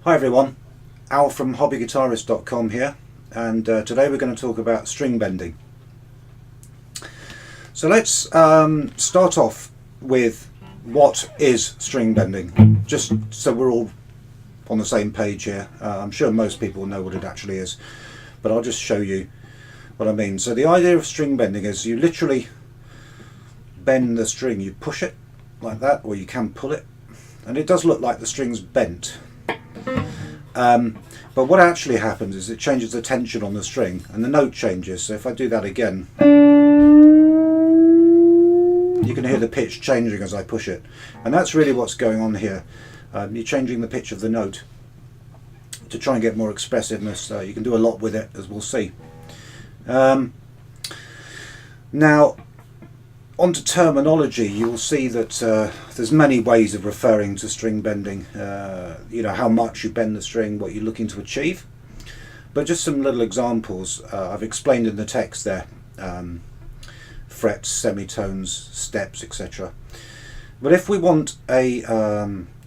Hi everyone, Al from hobbyguitarist.com here, and today we're going to talk about string bending. So let's start off with what is string bending, just so we're all on the same page here. I'm sure most people know what it actually is, but I'll just show you what I mean. So the idea of string bending is you literally bend the string, you push it like that, or you can pull it, and it does look like the string's bent. But what actually happens is it changes the tension on the string and the note changes. So if I do that again, you can hear the pitch changing as I push it, and that's really what's going on here. You're changing the pitch of the note to try and get more expressiveness. You can do a lot with it, as we'll see. Now onto terminology, you will see that there's many ways of referring to string bending. You know, how much you bend the string, what you're looking to achieve. But just some little examples I've explained in the text there. Frets, semitones, steps, etc. But if we want a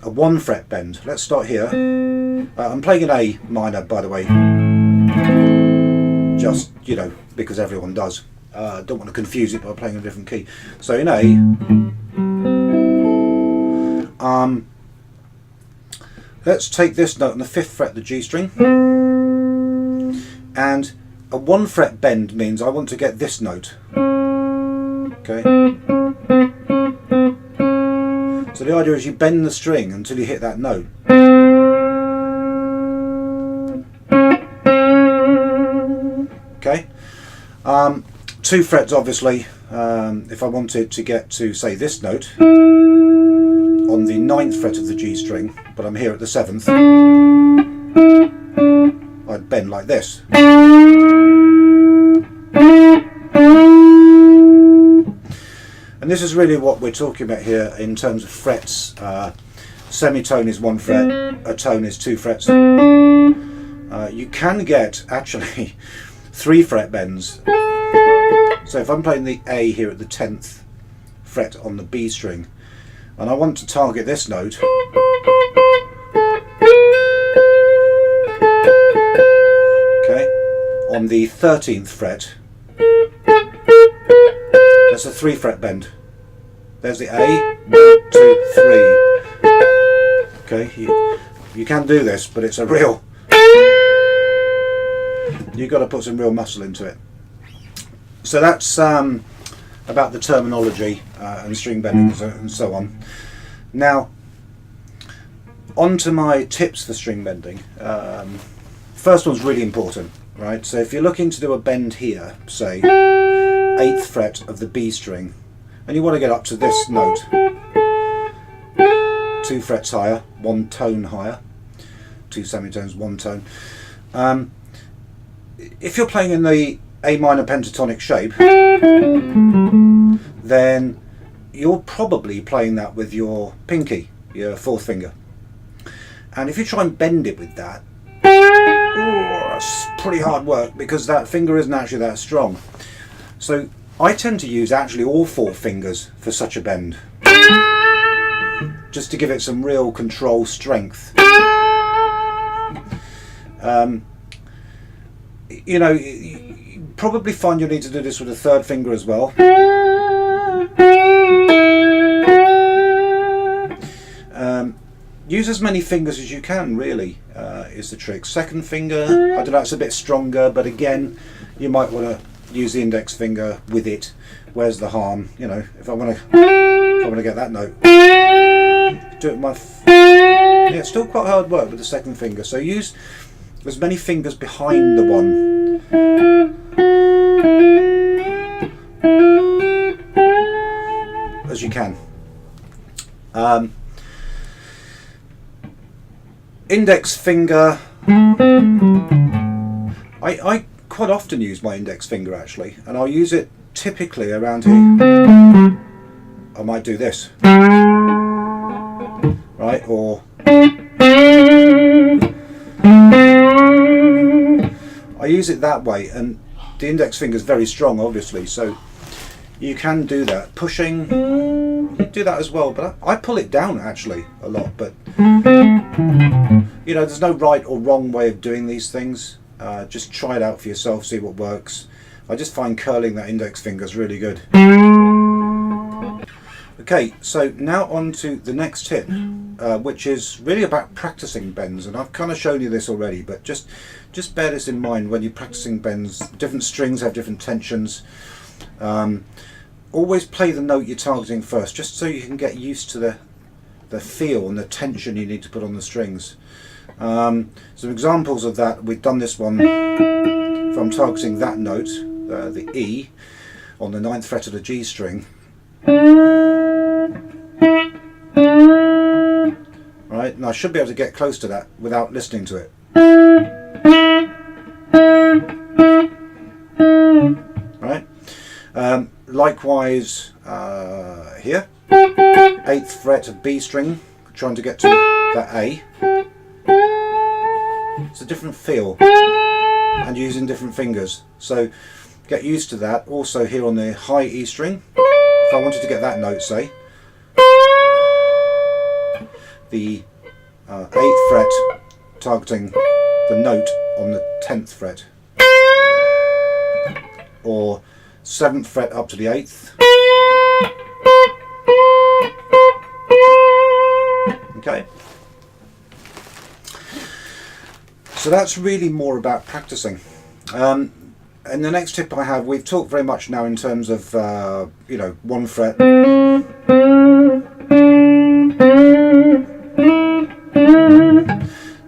1 fret bend, let's start here. I'm playing an A minor, by the way, just, you know, because everyone does. Don't want to confuse it by playing a different key. So in A, let's take this note on the 5th fret of the G string, and a 1 fret bend means I want to get this note. Okay. So the idea is you bend the string until you hit that note. Okay. 2 frets, obviously, if I wanted to get to, say, this note on the 9th fret of the G string, but I'm here at the 7th, I'd bend like this. And this is really what we're talking about here in terms of frets. Semitone is 1 fret, a tone is 2 frets. You can get, actually, 3 fret bends. So if I'm playing the A here at the 10th fret on the B string, and I want to target this note, okay, on the 13th fret, that's a 3 fret bend. There's the A, 1, 2, 3. Okay, you can do this, but it's a real, you've got to put some real muscle into it. So that's about the terminology and string bending and so on. Now, on to my tips for string bending. First one's really important, right? So if you're looking to do a bend here, say 8th fret of the B string, and you want to get up to this note, 2 frets higher, 1 tone higher, 2 semitones, 1 tone. If you're playing in the A minor pentatonic shape, then you're probably playing that with your pinky, your 4th finger. And if you try and bend it with that, that's pretty hard work, because that finger isn't actually that strong. So I tend to use actually all 4 fingers for such a bend, just to give it some real control strength. You know, you probably find you'll need to do this with a 3rd finger as well. Use as many fingers as you can, really, is the trick. 2nd finger, I don't know, it's a bit stronger, but again, you might want to use the index finger with it. Where's the harm? You know, if I want to get that note, do it with my yeah, it's still quite hard work with the 2nd finger. So use as many fingers behind the one as you can. Index finger, I quite often use my index finger actually, and I'll use it typically around here. I might do this, right, or I use it that way, and the index finger is very strong, obviously, so you can do that. Pushing, you do that as well, but I pull it down actually a lot, but You know, there's no right or wrong way of doing these things. Just try it out for yourself, see what works. I just find curling that index finger is really good. Okay, so now on to the next tip, which is really about practicing bends, and I've kind of shown you this already, but just bear this in mind when you're practicing bends. Different strings have different tensions. Always play the note you're targeting first, just so you can get used to the feel and the tension you need to put on the strings. Some examples of that, we've done this one, if I'm targeting that note, the E, on the 9th fret of the G string. Right, and I should be able to get close to that without listening to it. Right, likewise here, 8th fret of B string, trying to get to that A. It's a different feel and using different fingers, so get used to that. Also here on the high E string, if I wanted to get that note, say, the 8th fret targeting the note on the 10th fret, or 7th fret up to the 8th. Okay, so that's really more about practicing. And the next tip I have, we've talked very much now in terms of you know, 1 fret,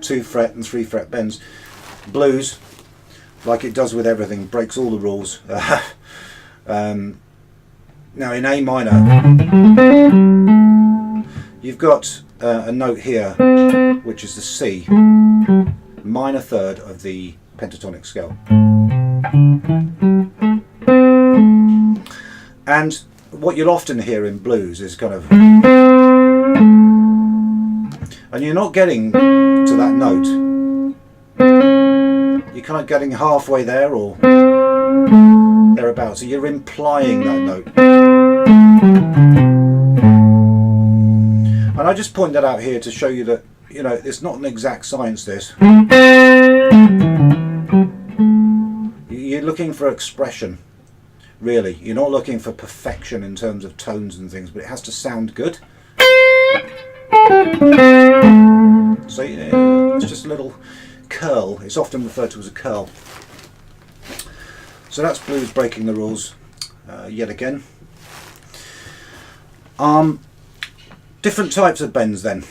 2 fret and 3 fret bends. Blues, like it does with everything, breaks all the rules. Now in A minor, you've got a note here, which is the C, minor third of the pentatonic scale. And what you'll often hear in blues is kind of, and you're not getting to that note, you're kind of getting halfway there or thereabouts, so you're implying that note. And I just point that out here to show you that, you know, it's not an exact science, this. You're looking for expression, really. You're not looking for perfection in terms of tones and things, but it has to sound good. So yeah, it's just a little curl. It's often referred to as a curl. So that's blues breaking the rules yet again. Different types of bends then.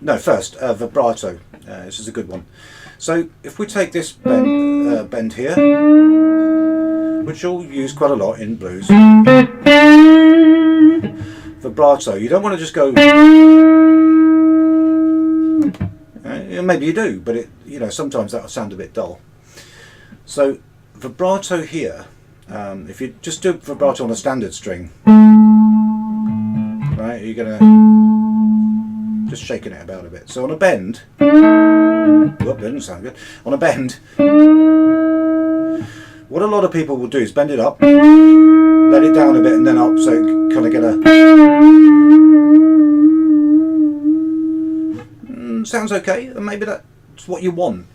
No, first vibrato. This is a good one. So if we take this bend here, which you'll use quite a lot in blues, vibrato. You don't want to just go. Maybe you do, but it, you know, sometimes that'll sound a bit dull. So vibrato here. If you just do vibrato on a standard string, right, you're gonna just shaking it about a bit. So on a bend, whoop, that didn't sound good. On a bend, what a lot of people will do is bend it up, let it down a bit, and then up, so you kind of get a. Sounds okay, and maybe that's what you want.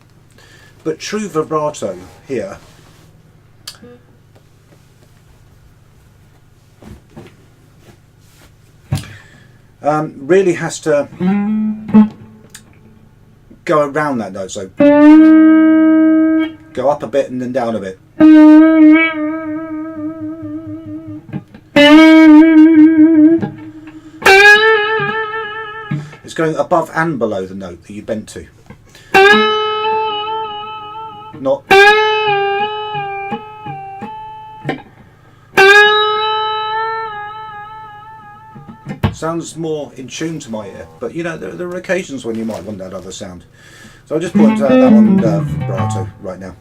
But true vibrato here. Really has to go around that note, so go up a bit and then down a bit. It's going above and below the note that you bent to. Not. Sounds more in tune to my ear, but you know, there are occasions when you might want that other sound. So I'll just point out that one vibrato right now.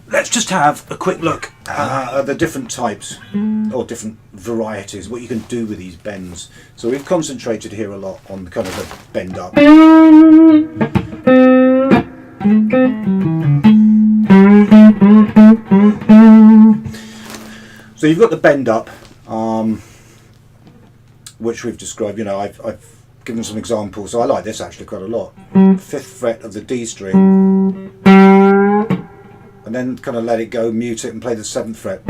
Let's just have a quick look at the different types or different varieties, what you can do with these bends. So we've concentrated here a lot on kind of the bend up. So you've got the bend up, which we've described. You know, I've given some examples. So I like this actually quite a lot. 5th fret of the D string, and then kind of let it go, mute it, and play the 7th fret.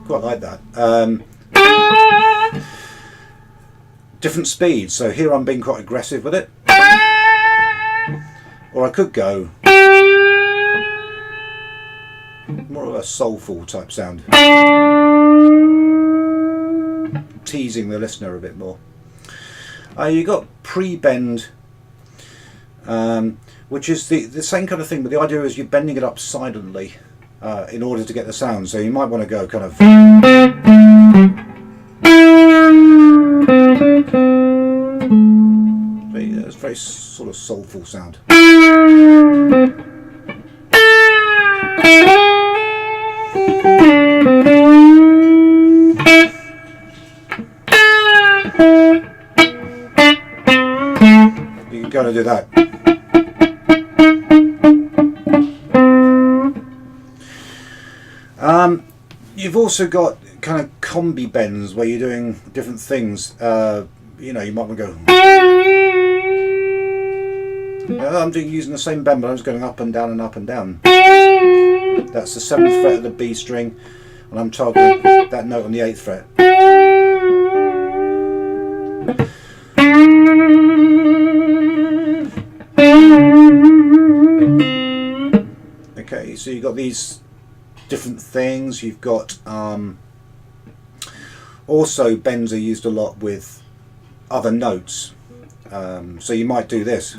Quite like that. Different speeds. So here I'm being quite aggressive with it, or I could go more of a soulful type sound, teasing the listener a bit more. You got pre-bend, which is the same kind of thing, but the idea is you're bending it up silently in order to get the sound. So you might want to go kind of. It's very sort of soulful sound. You can kind of do that. You've also got kind of combi bends where you're doing different things. You know, you might want to go. I'm using the same bend, but I'm just going up and down and up and down. That's the 7th fret of the B string, and I'm targeting that note on the 8th fret. Okay, so you've got these different things. You've got also bends are used a lot with other notes. So you might do this.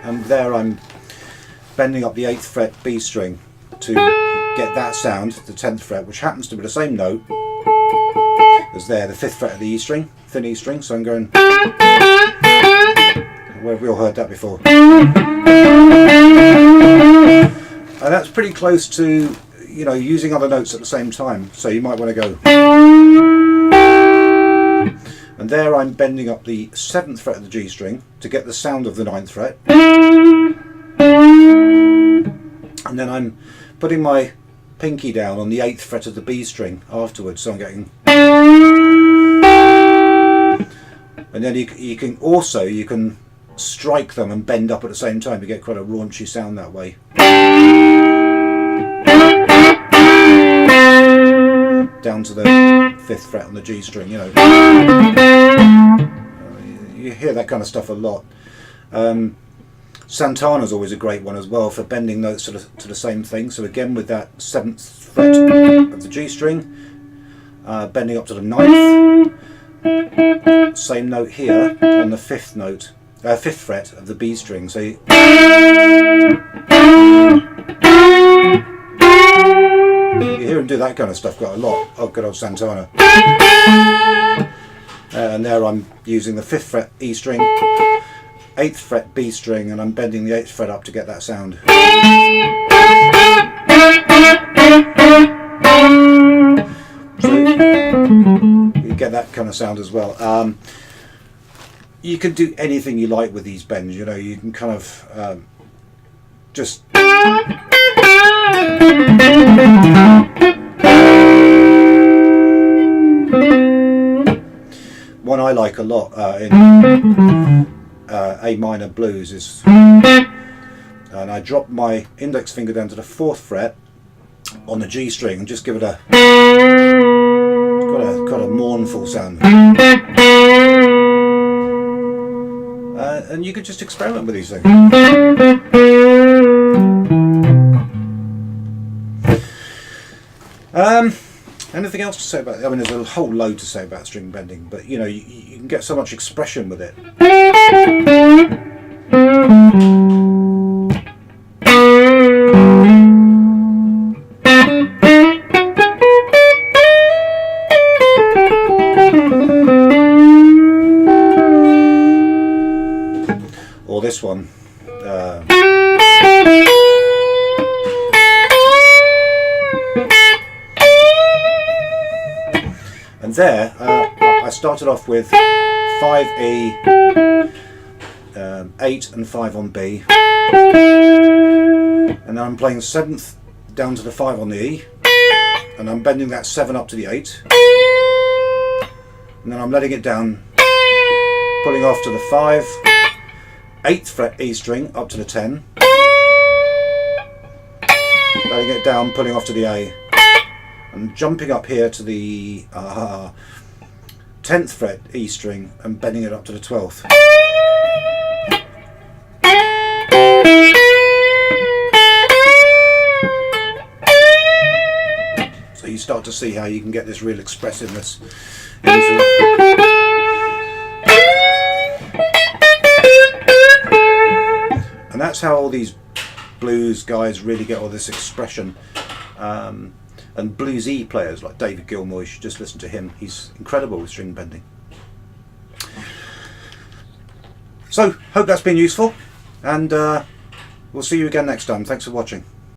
And there I'm bending up the 8th fret B string to get that sound, the 10th fret, which happens to be the same note as there, the 5th fret of the E string, thin E string. So I'm going. Where have we all heard that before? And that's pretty close to, you know, using other notes at the same time. So you might want to go. And there I'm bending up the 7th fret of the G string to get the sound of the 9th fret. And then I'm putting my pinky down on the 8th fret of the B string afterwards. So I'm getting. And then you can strike them and bend up at the same time. You get quite a raunchy sound that way. Down to the 5th fret on the G string, you know. You hear that kind of stuff a lot. Santana's always a great one as well for bending notes to the same thing. So again with that 7th fret of the G string, bending up to the 9th. Same note here on the 5th fret of the B string. So you hear him do that kind of stuff quite a lot. Oh, good old Santana. And there I'm using the 5th fret E string, 8th fret B string, and I'm bending the 8th fret up to get that sound. So you get that kind of sound as well. You can do anything you like with these bends, you know, you can kind of just. One I like a lot in A minor blues is, and I drop my index finger down to the 4th fret on the G string and just give it a got a mournful sound. And you could just experiment with these things. Anything else to say about it? I mean, there's a whole load to say about string bending, but you know, you can get so much expression with it. Or this one. And there, I started off with 5E, 8 and 5 on B, and then I'm playing 7th down to the 5 on the E, and I'm bending that 7 up to the 8, and then I'm letting it down, pulling off to the 5, 8th fret E string up to the 10, letting it down, pulling off to the A, and jumping up here to the 10th fret E string and bending it up to the 12th. So you start to see how you can get this real expressiveness into it. And that's how all these blues guys really get all this expression. And bluesy players like David Gilmour, you should just listen to him. He's incredible with string bending. So, hope that's been useful, and we'll see you again next time. Thanks for watching.